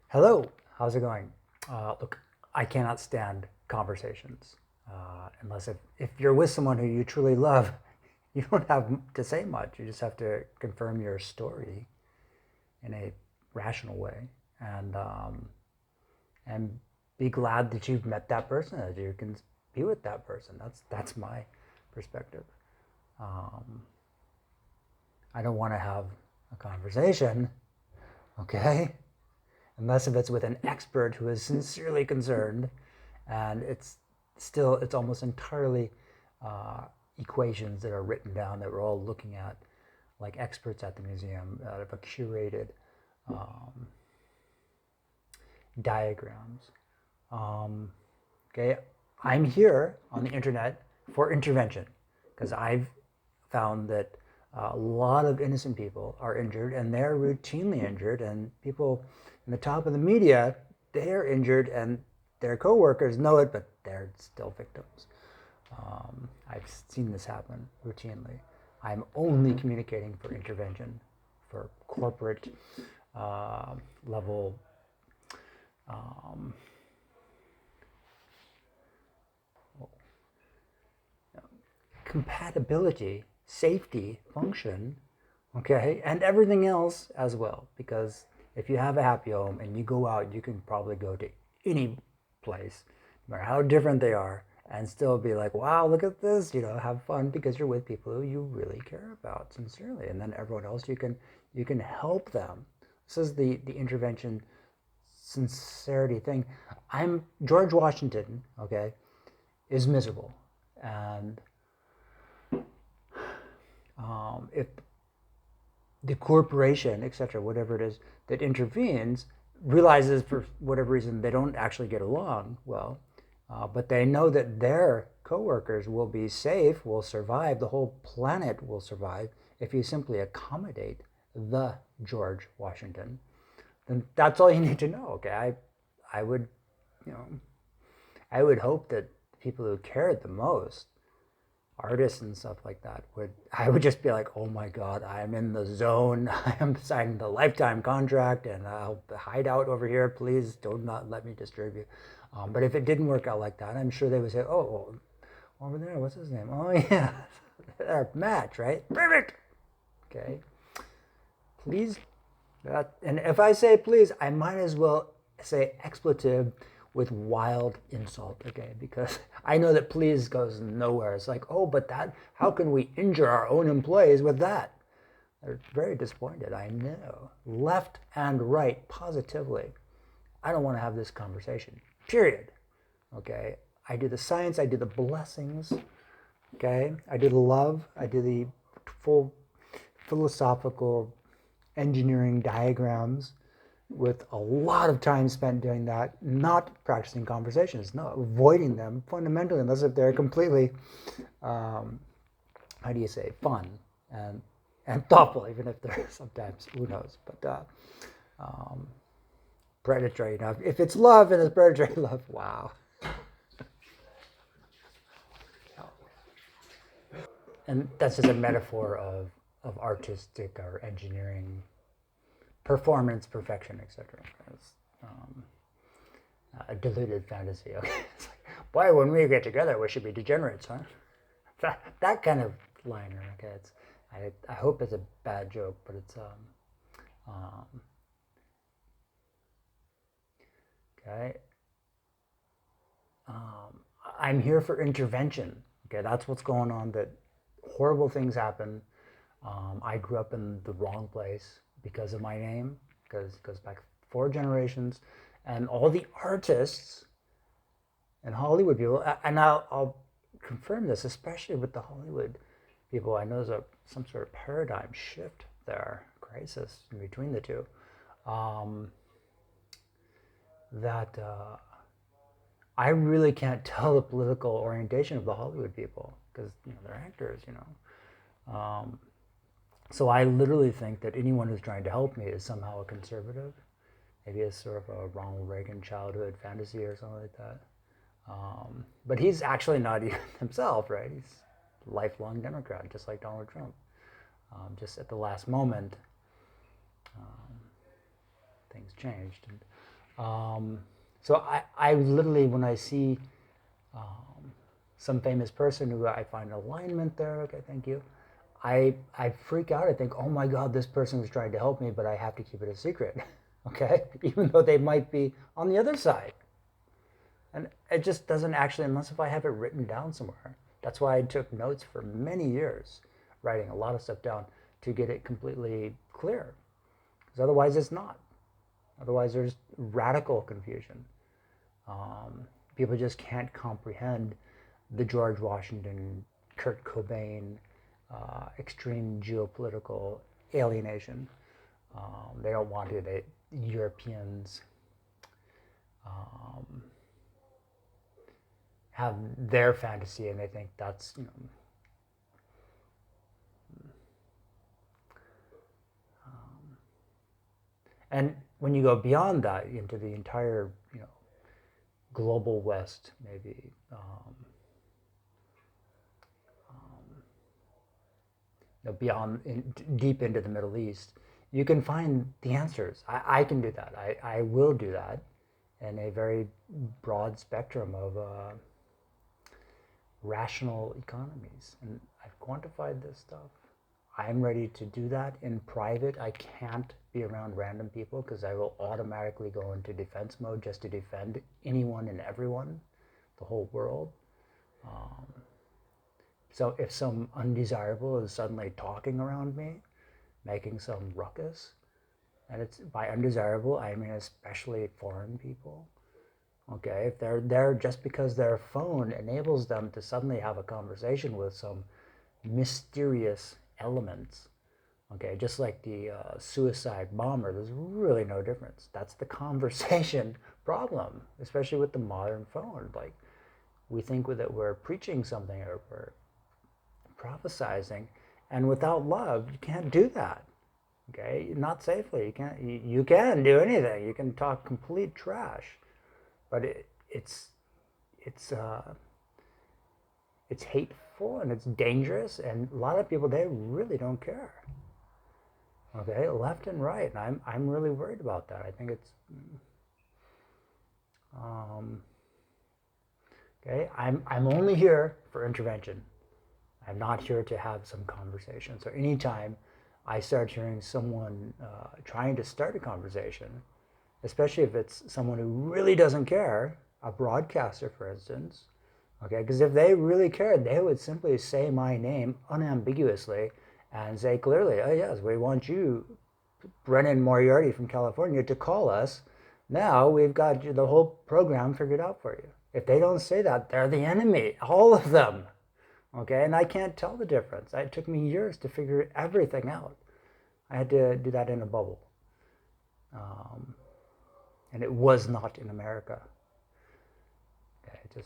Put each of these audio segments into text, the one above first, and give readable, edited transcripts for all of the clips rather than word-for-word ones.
Hello, how's it going? Look, I cannot stand conversations unless if you're with someone who you truly love, you don't have to say much. You just have to confirm your story in a rational way and be glad that you've met that person, that you can be with that person. That's my perspective. Um, I don't want to have a conversation, okay? Unless if it's with an expert who is sincerely concerned, and it's almost entirely equations that are written down that we're all looking at, like experts at the museum, out of a curated um, diagrams. Um, okay, I'm here on the internet for intervention because I've found that a lot of innocent people are injured and they're routinely injured, and people in the top of the media, they're injured and their coworkers know it, but they're still victims. I've seen this happen routinely. I'm only communicating for intervention, for corporate level um, compatibility, safety, function, okay, and everything else as well. Because if you have a happy home and you go out, you can probably go to any place, no matter how different they are, and still be like, wow, look at this, have fun because you're with people who you really care about sincerely. And then everyone else, you can help them. This is the intervention sincerity thing. I'm George Washington, okay, is miserable. And if the corporation, etc., whatever it is that intervenes, realizes for whatever reason they don't actually get along well, but they know that their coworkers will be safe, will survive, the whole planet will survive if you simply accommodate the George Washington, then that's all you need to know. Okay, I would, you know, I would hope that people who cared the most, artists and stuff like that, I would just be like, oh my god, I'm in the zone. I am signing the lifetime contract, and I'll hide out over here. Please do not let me disturb you. But if it didn't work out like that, I'm sure they would say, oh, well, over there, what's his name? Oh yeah, our match, right? Perfect. Okay, please. And if I say please, I might as well say expletive with wild insult, okay? Because I know that please goes nowhere. It's like, oh, but how can we injure our own employees with that? They're very disappointed, I know. Left and right, positively. I don't want to have this conversation, period, okay? I do the science, I do the blessings, okay? I do the love, I do the full philosophical engineering diagrams with a lot of time spent doing that, not practicing conversations, no, avoiding them fundamentally, unless if they're completely, how do you say, fun and thoughtful, even if they're sometimes, who knows, but predatory enough. If it's love and it's predatory love, wow. And that's just a metaphor of artistic or engineering performance, perfection, etc. Um, a deluded fantasy. Okay, it's like, boy, when we get together, we should be degenerates, huh? That kind of liner. Okay, I hope it's a bad joke, but it's um, okay. I'm here for intervention. Okay, that's what's going on. That horrible things happen. I grew up in the wrong place because of my name, because it goes back 4 generations, and all the artists and Hollywood people, and I'll confirm this, especially with the Hollywood people. I know there's some sort of paradigm shift there, crisis in between the two. Um, that I really can't tell the political orientation of the Hollywood people because they're actors. So I literally think that anyone who's trying to help me is somehow a conservative. Maybe it's sort of a Ronald Reagan childhood fantasy or something like that. But he's actually not even himself, right? He's a lifelong Democrat, just like Donald Trump. Just at the last moment, things changed. And So I literally, when I see some famous person who I find alignment there, okay, thank you, I freak out. I think, oh my God, this person is trying to help me, but I have to keep it a secret, okay? Even though they might be on the other side. And it just doesn't actually, unless if I have it written down somewhere. That's why I took notes for many years, writing a lot of stuff down to get it completely clear. Because otherwise it's not. Otherwise there's radical confusion. People just can't comprehend the George Washington, Kurt Cobain, extreme geopolitical alienation. They don't want to. Europeans have their fantasy, and they think that's, and when you go beyond that into the entire, global West, maybe, beyond, deep into the Middle East, you can find the answers. I can do that. I will do that in a very broad spectrum of rational economies. And I've quantified this stuff. I'm ready to do that in private. I can't be around random people because I will automatically go into defense mode just to defend anyone and everyone, the whole world. So if some undesirable is suddenly talking around me, making some ruckus, and it's by undesirable, I mean especially foreign people, okay? If they're there just because their phone enables them to suddenly have a conversation with some mysterious elements, okay? Just like the suicide bomber, there's really no difference. That's the conversation problem, especially with the modern phone. Like, we think that we're preaching something or we're prophesizing, and without love, you can't do that. Okay, not safely. You can do anything. You can talk complete trash, but it's hateful and it's dangerous, and a lot of people, they really don't care. Okay, left and right, and I'm really worried about that. I think it's okay. I'm only here for intervention. I'm not here to have some conversation. So anytime I start hearing someone trying to start a conversation, especially if it's someone who really doesn't care, a broadcaster, for instance, okay, because if they really cared, they would simply say my name unambiguously and say clearly, oh yes, we want you, Brennan Moriarty from California, to call us. Now we've got the whole program figured out for you. If they don't say that, they're the enemy, all of them. Okay, and I can't tell the difference. It took me years to figure everything out. I had to do that in a bubble. And it was not in America. Okay,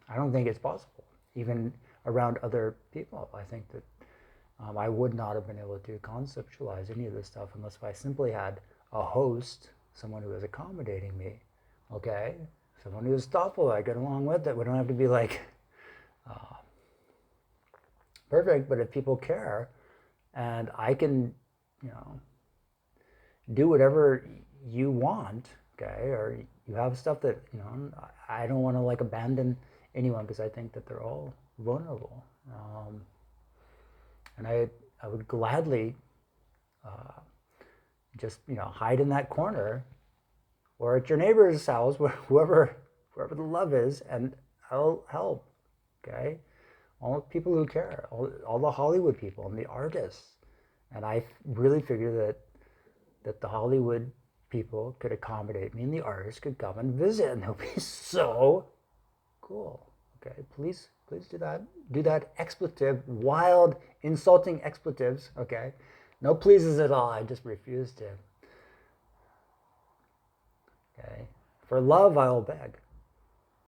I don't think it's possible, even around other people. I think that I would not have been able to conceptualize any of this stuff unless I simply had a host, someone who was accommodating me, okay? Someone who was thoughtful, I get along with it. We don't have to be like, perfect, but if people care, and I can, do whatever you want, okay, or you have stuff that, I don't want to like abandon anyone because I think that they're all vulnerable, and I would gladly just hide in that corner or at your neighbor's house, wherever the love is, and I'll help, okay. All the people who care, all the Hollywood people and the artists. And I really figure that the Hollywood people could accommodate me and the artists could come and visit, and they'll be so cool. Okay, please do that. Do that expletive, wild, insulting expletives, okay? No pleases at all, I just refuse to. Okay, for love I'll beg.